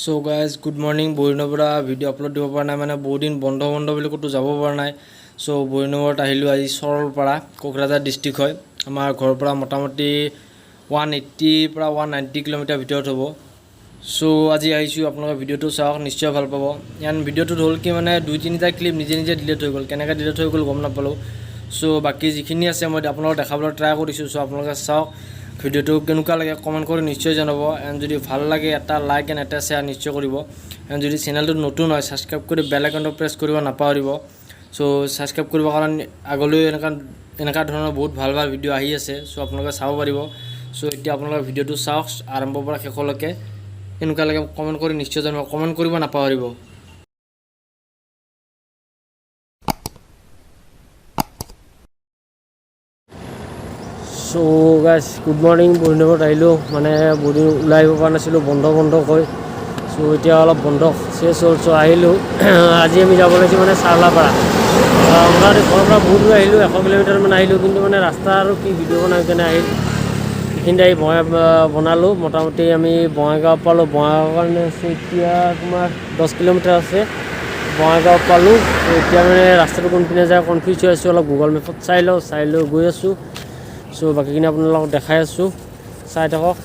So guys good morning. বহিনৰ পৰা video' upload দিব পৰা নাই, মানে বহুত দিন বন্ধ বুলি ক'তো যাব পৰা নাই। চ' বহিনগৰত আহিলোঁ আজি চৰলপাৰা, কোকৰাঝাৰ ডিষ্ট্ৰিক্ট হয়। আমাৰ ঘৰৰ পৰা মোটামুটি 180 পৰা 190 কিলোমিটাৰ ভিতৰত হ'ব। চ' আজি আহিছোঁ, আপোনালোকে ভিডিঅ'টো চাওক, নিশ্চয় ভাল পাব। ইয়াত ভিডিঅ'টোত হ'ল কি মানে 2-3টা ক্লিপ নিজে ডিলিট হৈ গ'ল, কেনেকৈ ডিলিট হৈ গ'ল গম নাপালোঁ। চ' বাকী যিখিনি আছে মই আপোনালোকক দেখাবলৈ ট্ৰাই কৰিছোঁ। চ' আপোনালোকে চাওক, ভিডিঅ'টো কেনেকুৱা লাগে কমেণ্ট কৰি নিশ্চয় জনাব। এণ্ড যদি ভাল লাগে এটা লাইক এণ্ড এটা শ্বেয়াৰ নিশ্চয় কৰিব। এণ্ড যদি চেনেলটো নতুন হয় ছাবস্ক্ৰাইব কৰি বেল আইকনটো প্ৰেছ কৰিব নাপাহৰিব। চ' ছাবস্ক্ৰাইব কৰিবৰ কাৰণে আগলৈ এনেকুৱা ধৰণৰ বহুত ভাল ভিডিঅ' আহি আছে। চ' আপোনালোকে চাব পাৰিব। চ' এতিয়া আপোনালোকে ভিডিঅ'টো চাওক আৰম্ভৰ পৰা শেষলৈকে, কেনেকুৱা লাগে কমেণ্ট কৰি নিশ্চয় জনাব, কমেণ্ট কৰিব নাপাহৰিব। চ' গাইজ গুড মৰ্ণিং। বহিনগৰত আহিলোঁ, মানে বহুত দিন ওলাই আহিব পৰা নাছিলোঁ, বন্ধ কৈ। চ' এতিয়া অলপ বন্ধ চেছ হ'ল। চ' আহিলোঁ আজি আমি যাব লাগিছোঁ মানে চাৰলাপাৰা। মোটামুটি ঘৰৰ পৰা বহুত দূৰ আহিলোঁ, 100 কিলোমিটাৰমান আহিলোঁ। কিন্তু মানে ৰাস্তা আৰু কি ভিডিঅ' বনাই কেনে আহিল। এইখিনিতে আহি বনালোঁ। মোটামুটি আমি বঙাইগাঁও পালোঁ। বঙাইগাঁও কাৰণে আছে এতিয়া তোমাৰ 10 কিলোমিটাৰ আছে। বঙাইগাঁও পালোঁ। এতিয়া মানে ৰাস্তাটো কোনপিনে যায় কনফিউজ হৈ আছোঁ, অলপ গুগল মেপত চাই লৈ গৈ আছোঁ। চ' বাকীখিনি আপোনালোকক দেখাই আছোঁ, চাই থাকক।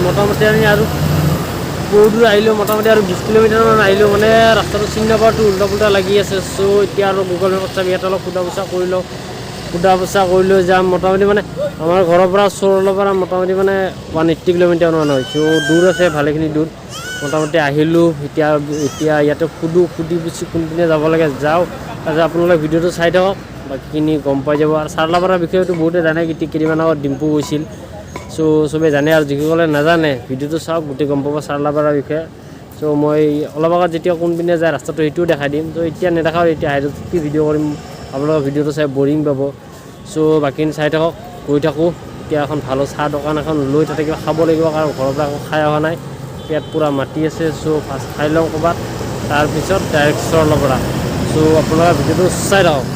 মোটামুটি আমি আৰু বহুত দূৰ আহিলোঁ, মোটামুটি আৰু 20 কিলোমিটাৰমান আহিলোঁ। মানে ৰাস্তাটো চিনি নাপাওঁতো, উল্টা পুল্টা লাগি আছে। চ' এতিয়া আৰু গুগল মেপত চাবি ইয়াত অলপ সোধা পোছা কৰি লৈ যাম। মোটামুটি মানে আমাৰ ঘৰৰ পৰা চৰলপাৰা মোটামুটি মানে 180 কিলোমিটাৰমান হয়। চ' দূৰ আছে, ভালেখিনি দূৰ। মোটামুটি আহিলোঁ, এতিয়া ইয়াতে সুধি পুছি কোনপিনে যাব লাগে যাওঁ। তাৰপিছত আপোনালোকে ভিডিঅ'টো চাই থাকক, বাকীখিনি গম পাই যাব। আৰু চাৰলাপাৰাৰ বিষয়েতো বহুতে জানে, কেইদিনমান আগত ডিম্পু গৈছিল। চ' চবেই জানে, আৰু যিসকলে নাজানে ভিডিঅ'টো চাওক, গোটেই গম পাব চাৰলাপাৰাৰ বিষয়ে। চ' মই অলপ আগত যেতিয়া কোনপিনে যায় ৰাস্তাটো সেইটোও দেখাই দিম। ত' এতিয়া নেদেখাওঁ, এতিয়া হাইডত কি ভিডিঅ' কৰিম, আপোনালোকৰ ভিডিঅ'টো চাই বৰিং পাব। চ' বাকীখিনি চাই থাকক, গৈ থাকোঁ। এতিয়া এখন ভাল চাহ দোকান এখন লৈ তাতে কিবা খাব লাগিব, কাৰণ ঘৰৰ পৰা একো খাই অহা নাই, পেট পূৰা মাতি আছে। চ' ফাৰ্ষ্ট খাই লওঁ ক'ৰবাত, তাৰপিছত ডাইৰেক্ট চৰলপাৰা। চ' আপোনালোকে ভিডিঅ'টো চাই থাকক।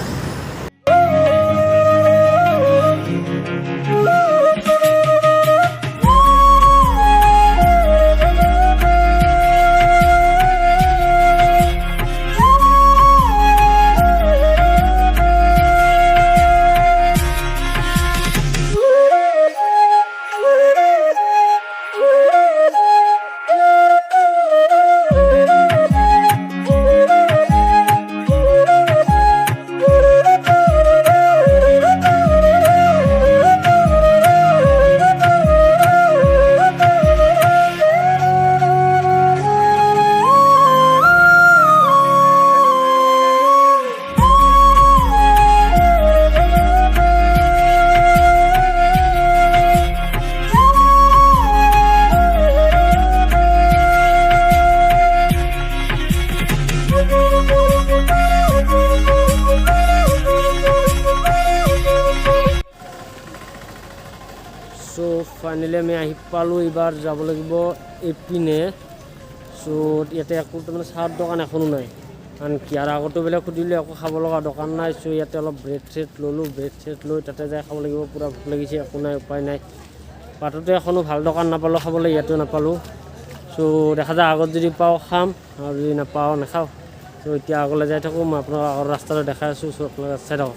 চ' ফাইনেলি আমি আহি পালোঁ। এইবাৰ যাব লাগিব এইপিনে। চ' ইয়াতে একো তাৰমানে চাহৰ দোকান এখনো নাই, কাৰণ কি আৰু আগতো বেলেগ সুধিলে একো খাব লগা দোকান নাই। চ' ইয়াতে অলপ ব্ৰেড চেড ল'লোঁ, লৈ তাতে যাই খাব লাগিব। পূৰা ভোক লাগিছে, একো নাই, উপায় নাই। বাটতে এখনো ভাল দোকান নাপালোঁ খাবলৈ, ইয়াতো নাপালোঁ। চ' দেখা যায় আগত যদি পাওঁ খাম, আৰু যদি নাপাওঁ নাখাওঁ। চ' এতিয়া আগলৈ যাই থাকোঁ, মই আপোনাক আগৰ ৰাস্তাটো দেখাই আছোঁ। চ' আপোনালোকে চাই থাকক।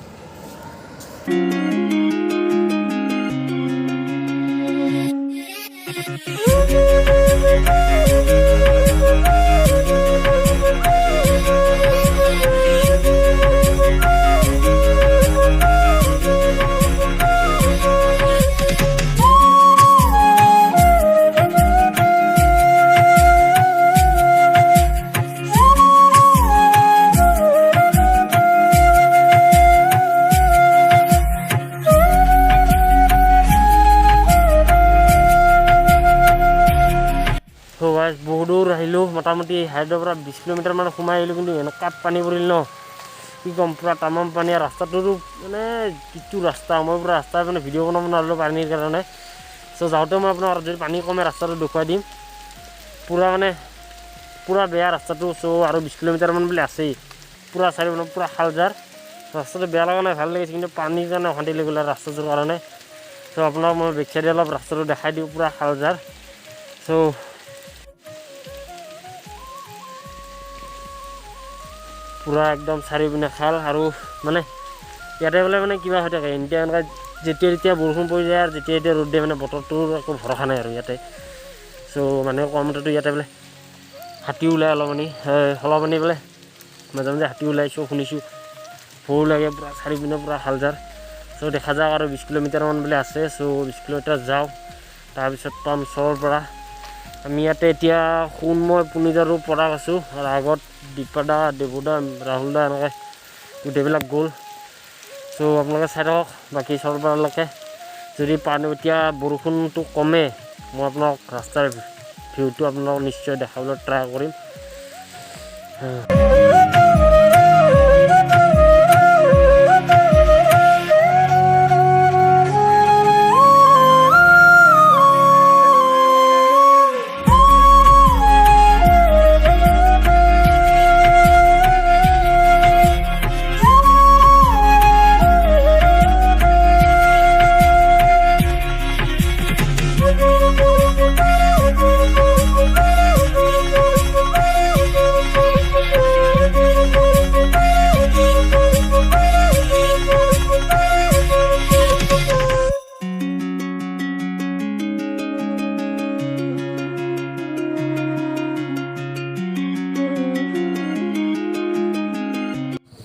মোটামুটি হাইডৰ পৰা 20 কিলোমিটাৰমান সোমাই আহিলোঁ, কিন্তু এনেকুৱা পানী পৰিল ন কি ক'ম, পূৰা তামাম পানী। আৰু ৰাস্তাটোতো মানে যিটো ৰাস্তা, মই পূৰা ৰাস্তাৰ মানে ভিডিঅ' বনাব নোৱাৰিলোঁ পানীৰ কাৰণে। চ' যাওঁতে মই আপোনাক যদি পানী কমে ৰাস্তাটো দেখুৱাই দিম। পূৰা বেয়া ৰাস্তাটো। চ' আৰু 20 কিলোমিটাৰমান বোলে আছেই, পূৰা চাৰিওপিনে পূৰা হালজাৰ। ৰাস্তাটো বেয়া লগা নাই, ভাল লাগিছে, কিন্তু পানীৰ কাৰণে অশান্তি লাগিলে ৰাস্তাটোৰ কাৰণে। চ' আপোনাক মই বেক চাইডে অলপ ৰাস্তাটো দেখাই দিওঁ, পূৰা হালজাৰ। চ' পূৰা একদম চাৰিওপিনে খাল। আৰু মানে ইয়াতে বোলে মানে কিবা হৈ থাকে এতিয়া, এনেকুৱা যেতিয়া তেতিয়া বৰষুণ পৰি যায় আৰু যেতিয়া এতিয়া ৰ'দ দিয়ে, মানে বতৰটোৰ একো ভৰসা নাই আৰু ইয়াতে। চ' মানুহে কোৱা মতেতো ইয়াতে বোলে হাতী ওলাই অলপমানি বোলে মাজে মাজে হাতী ওলাই। চ' শুনিছোঁ ভয়ো লাগে, পূৰা চাৰিওপিনে পূৰা হালজাৰ। চ' দেখা যাওক আৰু 20 কিলোমিটাৰমান বোলে আছে। চ' 20 কিলোমিটাৰ যাওঁ, তাৰপিছত পাম ওচৰৰ পৰা। আমি ইয়াতে এতিয়া সোণময় পুনিজাৰো পৰা আছোঁ, আৰু আগত দীপদা, দেবুদা, ৰাহুল দা এনেকৈ গোটেইবিলাক গ'ল। চ' আপোনালোকে চাই থাকক বাকী চৰবাৰলৈকে। যদি পানী এতিয়া বৰষুণটো কমে, মই আপোনাক ৰাস্তাৰ ভিউটো আপোনালোকক নিশ্চয় দেখাবলৈ ট্ৰাই কৰিম।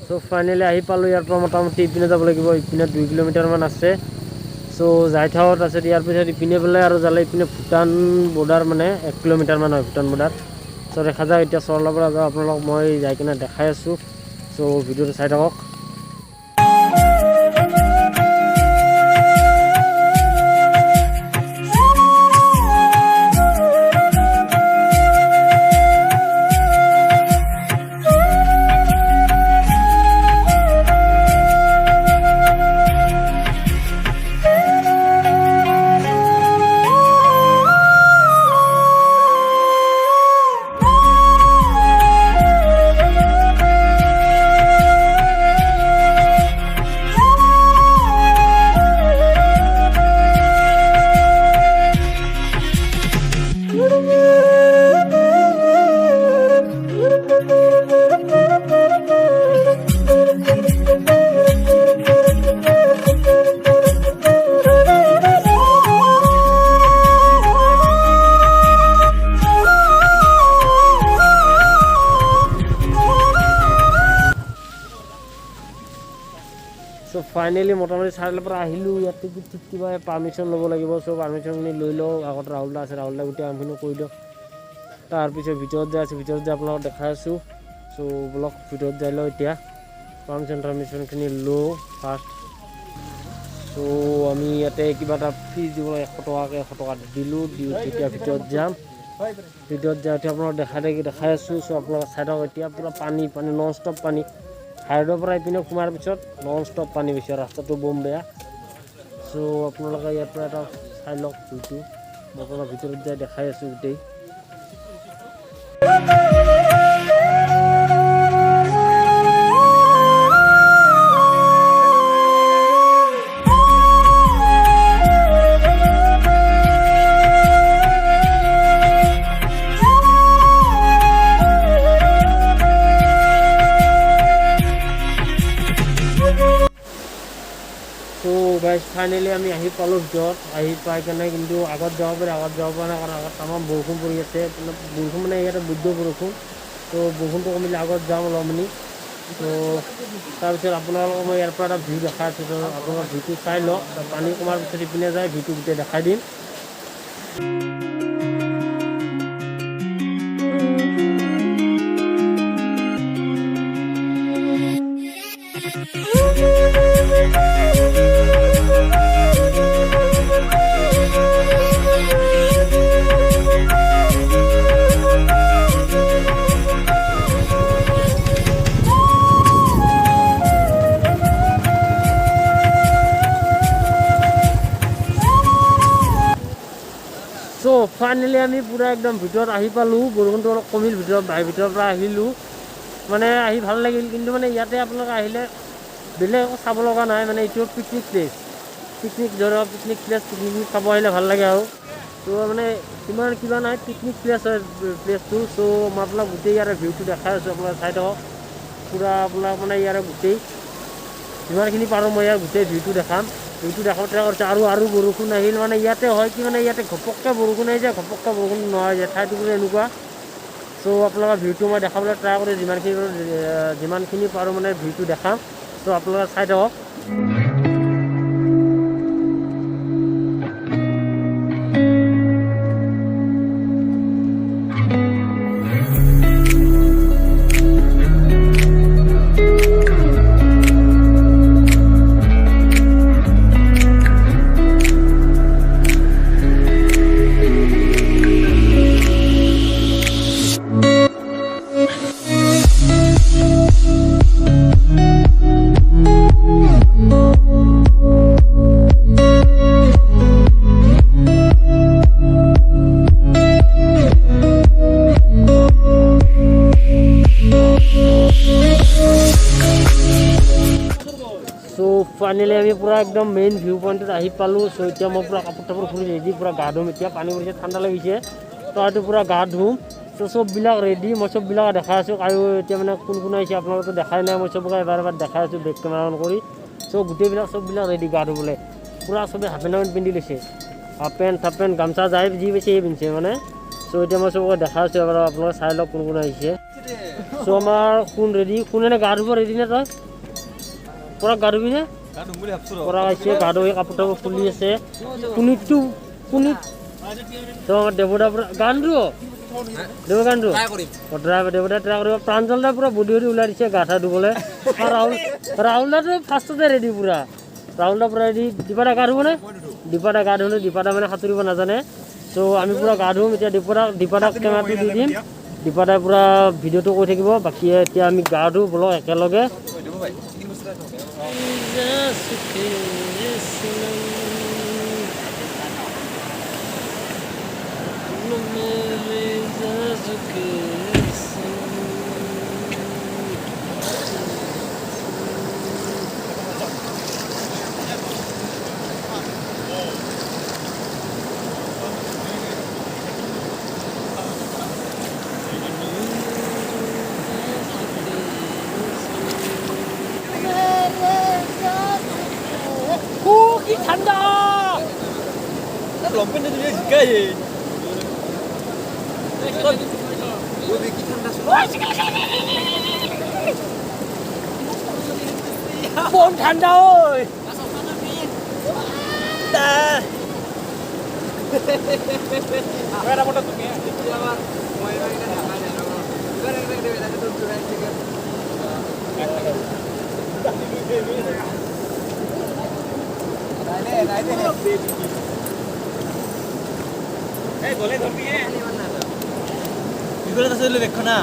চ' ফাইনেলি আহি পালোঁ। ইয়াৰ পৰা মোটামুটি ইপিনে যাব লাগিব, ইপিনে 2 কিলোমিটাৰমান আছে। চ' যাই থাকোঁ, তাৰপিছত ইয়াৰ পিছত ইপিনে পেলাই আৰু যালে ইপিনে ভূটান বৰ্ডাৰ, মানে 1 কিলোমিটাৰমান হয় ভূটান বৰ্ডাৰ। চ' দেখা যায় এতিয়া চৰলাৰ পৰা যাওঁ, আপোনালোকক মই যাই কিনে দেখাই আছোঁ। চ' ভিডিঅ'টো চাই থাকক। চ' ফাইনেলি মোটামুটি চাৰিআলিৰ পৰা আহিলোঁ। ইয়াতে ঠিক কিবা পাৰ্মিশ্যন ল'ব লাগিব। চ' পাৰ্মিশ্যনখিনি লৈ লওঁ। আগত ৰাহুল দা আছে, ৰাহুল দা গোটেই কামখিনি কৰি দিয়ক। তাৰপিছত ভিতৰত যাই আছোঁ, ভিতৰত যাই আপোনালোকক দেখাই আছোঁ। চ' ব্লক ভিতৰত যাই লওঁ এতিয়া, পাৰ্মিশ্যনখিনি লওঁ ফাৰ্ষ্ট। চ' আমি ইয়াতে কিবা এটা ফিজ দিব লাগে, 100 টকা দিলোঁ। তেতিয়া ভিতৰত যাম। ভিতৰত যাই উঠি আপোনালোকক দেখাই আছোঁ। চ' আপোনালোকে চাই থাকক। এতিয়া পূৰা পানী নন ষ্টপ পানী। হাইডৰ পৰা ইপিনে সোমাৰ পিছত নন ষ্টপ পানী বেছি, ৰাস্তাটো বম বেয়া। চ' আপোনালোকে ইয়াৰ পৰা এটা চাই লওক ভিউটো। মই আপোনালোকৰ ভিতৰত যাই দেখাই আছোঁ গোটেই। ফাইনেলি আমি আহি পালোঁ ভিতৰত। আহি পাই কেনে কিন্তু আগত যাব পৰা নাই, কাৰণ আগত তামাম বৰষুণ পৰি আছে। বৰষুণ মানে ইয়াতে বৈদ্য বৰষুণ। তো বৰষুণটো কমিলে আগত যাম অলপমানি। তো তাৰপিছত আপোনালোকক মই ইয়াৰ পৰা এটা ভিউ দেখাই আছোঁ। তো আপোনালোকৰ ভিউটো চাই লওক। পানী কমাৰ পিছত ইপিনে যায় ভিউটো গোটেই দেখাই দিম। ফাইনেলি আমি পুৰা একদম ভিতৰত আহি পালোঁ। বৰষুণটো অলপ কমিল, ভিতৰৰ পৰা আহিলোঁ। মানে আহি ভাল লাগিল, কিন্তু মানে ইয়াতে আপোনালোকে আহিলে বেলেগ একো চাব লগা নাই। মানে এইটো পিকনিক প্লেচ, পিকনিক পিকনিক খাব আহিলে ভাল লাগে আৰু। তো মানে ইমান কিবা নাই, পিকনিক প্লেচ হয় প্লেচটো। চ' মই আপোনাক গোটেই ইয়াৰে ভিউটো দেখাই আছোঁ, আপোনালোকে চাই থাকক। পূৰা আপোনাক মানে ইয়াৰে গোটেই যিমানখিনি পাৰোঁ মই ইয়াৰ গোটেই ভিউটো দেখাম। ভিউটো দেখাওঁতে কৰিছে আৰু বৰষুণ আহিল। মানে ইয়াতে হয় কি, মানে ইয়াতে ঘপককৈ বৰষুণ আহি যায়, ঘপককৈ বৰষুণ নহয় যায়, ঠাইটো এনেকুৱা। চ' আপোনালোকৰ ভিউটো মই দেখাবলৈ ট্ৰাই কৰোঁ, যিমানখিনি পাৰোঁ মানে ভিউটো দেখাম। চ' আপোনালোকে চাই থাকক। ফাইনেলি আমি পুৰা একদম মেইন ভিউ পইণ্টত আহি পালোঁ। চ' এতিয়া মই পুৰা কাপোৰ চাপোৰ খুলি ৰেডি, পুৰা গা ধুম। এতিয়া পানী পৰিছে, ঠাণ্ডা লাগিছে, তো হয়তো পুৰা গা ধুম। চ' চববিলাক ৰেডি, মই চববিলাক দেখাই আছোঁ। আৰু এতিয়া মানে কোন আহিছে আপোনালোকেতো দেখাই নাই, মই চবকে এবাৰ দেখাই আছোঁ বেক কেমেৰা অন কৰি। চ' চববিলাক ৰেডি গা ধুবলৈ। পুৰা চবেই হাফ পেণ্ট পিন্ধি লৈছে, হাফ পেণ্ট গামচা যাই যি পাইছে সেই পিন্ধিছে মানে। চ' এতিয়া মই চবকে দেখাই আছোঁ এবাৰ, আপোনালোকে চাই লওক কোন আহিছে। চ' আমাৰ কোন ৰেডি, কোনে গা ধুব ৰেডি নে তই? পুৰা গা ধুবি নে? পৰা আহিছে গা ধুই, কাপোৰ টাপোৰ খুলি আছে। পুনিত দেৱদা পুৰা গান ধুব, গান ধুব দেৱদা ট্ৰাই কৰিব। প্ৰাঞ্জল দা পুৰা বডি ওলাই দিছে গা ধা ধুবলৈ। ৰাহুল দাটো ফাৰ্ষ্টতে ৰেডি পুৰা, ৰাহুল দা পুৰা ৰেডি। দীপা দা গা ধুবনে? দীপা দা গা ধুলে, দীপা দা মানে সাঁতুৰিব নাজানে। চ' আমি পুৰা গা ধুম এতিয়া। দীপা দাক কেমেৰাটো দি দিম, দীপা দাই পুৰা ভিডিঅ'টো কৰি থাকিব। বাকী এতিয়া আমি গা ধুওঁ ব'লক একেলগে। কি ঠান্ডা, লম্পেন শিকাই ঠান্ডা। ওই দেখো না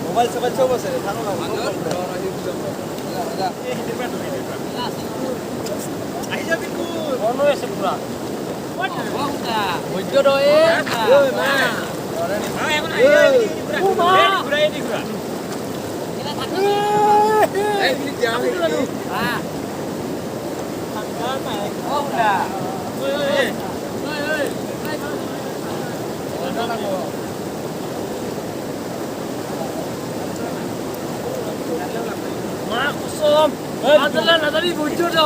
মোবাইল সবাই সব আছে আহি যাবি কোন আছে পুরা নাজানি বুঝছো তো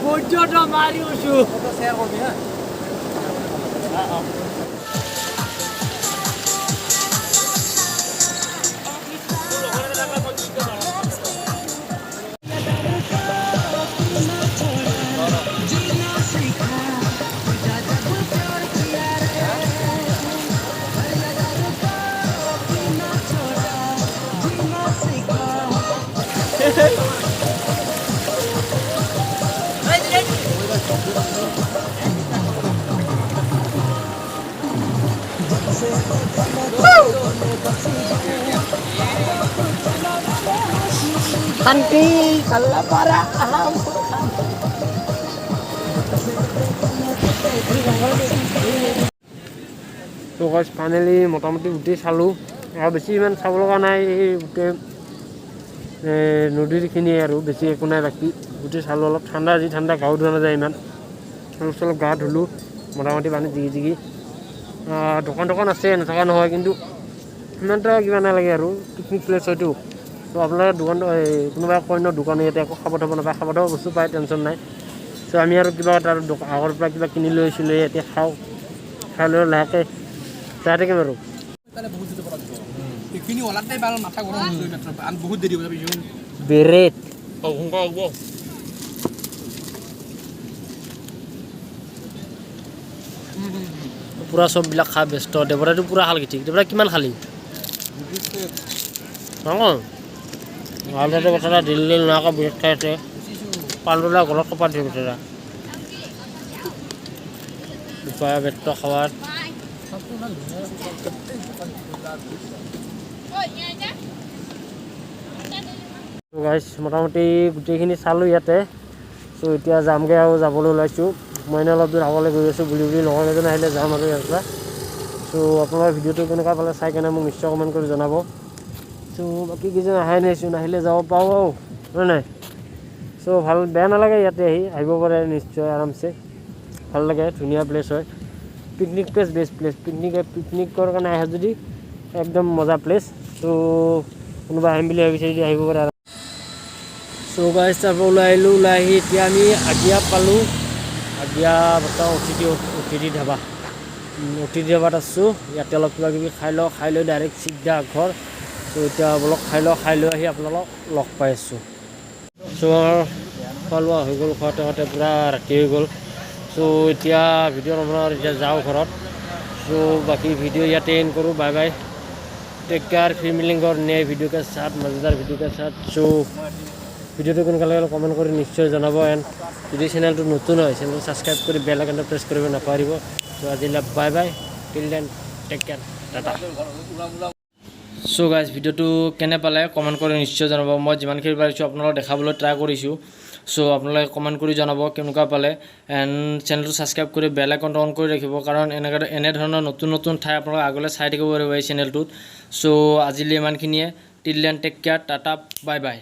বুঝছো তো মারি উঠছো শেয়ার করবি হ্যাঁ Kanti kalau para তো গাইজ ফাইনেলি মোটামুটি গোটেই চালোঁ আৰু বেছি ইমান চাব লগা নাই এই গোটেই নদীৰখিনিয়ে আৰু বেছি একো নাই বাকী গোটেই চালোঁ অলপ ঠাণ্ডা যি ঠাণ্ডা গাও ধোৱা নাযায় ইমান অলপ চলপ গা ধুলোঁ মোটামুটি পানী জিকি দোকান আছে নথকা নহয় কিন্তু ইমানটা কিবা নালাগে আৰু পিকনিক প্লেচ হয়তো তো আপোনালোকে দোকান কোনোবাই কয় ন দোকান ইয়াতে একো খাব থ'ব নাপায় খাব থ'ব বস্তু পায় টেনশ্যন নাই তো আমি আৰু কিবা তাৰ আগৰ পৰা কিবা কিনি লৈ আহিছিলোঁ এতিয়া খাওঁ খাই লৈ লাহেকৈ চাই থাকিম আৰু বেৰেট পুৰা চববিলাক খাই ব্যস্ত দেৱৰাইটো পুৰা খালগৈ ঠিক দেৱৰাই কিমান খালি অঁ ভালদৰে কথা দিল্লী নোহোৱাকৈ বিৰাট খাই আছে পাণ্ডুলা ঘৰত কপাত দিয়ে বেচেৰা দুপৰীয়া বেটটো খাৱাত গাইজ মোটামুটি গোটেইখিনি চালোঁ ইয়াতে চ' এতিয়া যামগৈ আৰু যাবলৈ ওলাইছোঁ মই এনেই অলপ দূৰ আগলৈ গৈ আছোঁ বুলি লগৰ এজন আহিলে যাম আৰু ইয়াৰ পৰা চ' আপোনাৰ ভিডিঅ'টো কেনেকুৱা পালে চাই কেনে মোক নিশ্চয় কমেণ্ট কৰি জনাব চ' বাকী কেইজন আহাই নাইছোঁ নাহিলে যাব পাওঁ আৰু হয় নাই চ' ভাল বেয়া নালাগে ইয়াতে আহিব পাৰে নিশ্চয় আৰামছে ভাল লাগে ধুনীয়া প্লেচ হয় পিকনিক প্লেচ বেষ্ট প্লেচ পিকনিকৰ কাৰণে আহে যদি একদম মজা প্লেচ চ' কোনোবা আহিম বুলি ভাবিছে যদি আহিব পাৰে চ' গাইজ তাৰপৰা ওলাই আহি এতিয়া আমি আগিয়া পালোঁ আগিয়া বৰ্তমান অতিথি ধাবাত আছোঁ ইয়াতে অলপ কিবা কিবি খাই লৈ ডাইৰেক্ট চিধা ঘৰ চ' এতিয়া অলপ খাই লৈ আহি আপোনালোকক লগ পাই আছোঁ চ' খোৱা লোৱা হৈ গ'ল খাওঁতে পূৰা ৰাতি হৈ গ'ল চ' এতিয়া ভিডিঅ' আপোনাৰ এতিয়া যাওঁ ঘৰত চ' বাকি ভিডিঅ' ইয়াতে এণ্ড কৰোঁ বাই বাই टेक केयर फिर मिलेंगे और नए वीडियो के साथ मज़ेदार वीडियो के साथ सो ভিডিঅ'টো কেনেকুৱা লাগিল কমেণ্ট কৰি নিশ্চয় জনাব এণ্ড যদি চেনেলটো নতুন হয় চেনেলটো ছাবস্ক্ৰাইব কৰি বেল আইকনটো প্ৰেছ কৰিব নাপাহৰিব চ' আজিলৈ bye bye till then take care tata so' guys ভিডিঅ'টো কেনে পালে কমেণ্ট কৰি নিশ্চয় জনাব মই যিমানখিনি পাৰিছোঁ আপোনালোকক দেখাবলৈ ট্ৰাই কৰিছোঁ চ' আপোনালোকে কমেণ্ট কৰি জনাব কেনেকুৱা পালে এণ্ড চেনেলটো ছাবস্ক্ৰাইব কৰি বেল আইকনটো অন কৰি ৰাখিব কাৰণ এনেধৰণৰ নতুন ঠাই আপোনালোকে আগলৈ চাই থাকিব পাৰিব এই চেনেলটোত চ' আজিলৈ ইমানখিনিয়ে till then take care tata bye বাই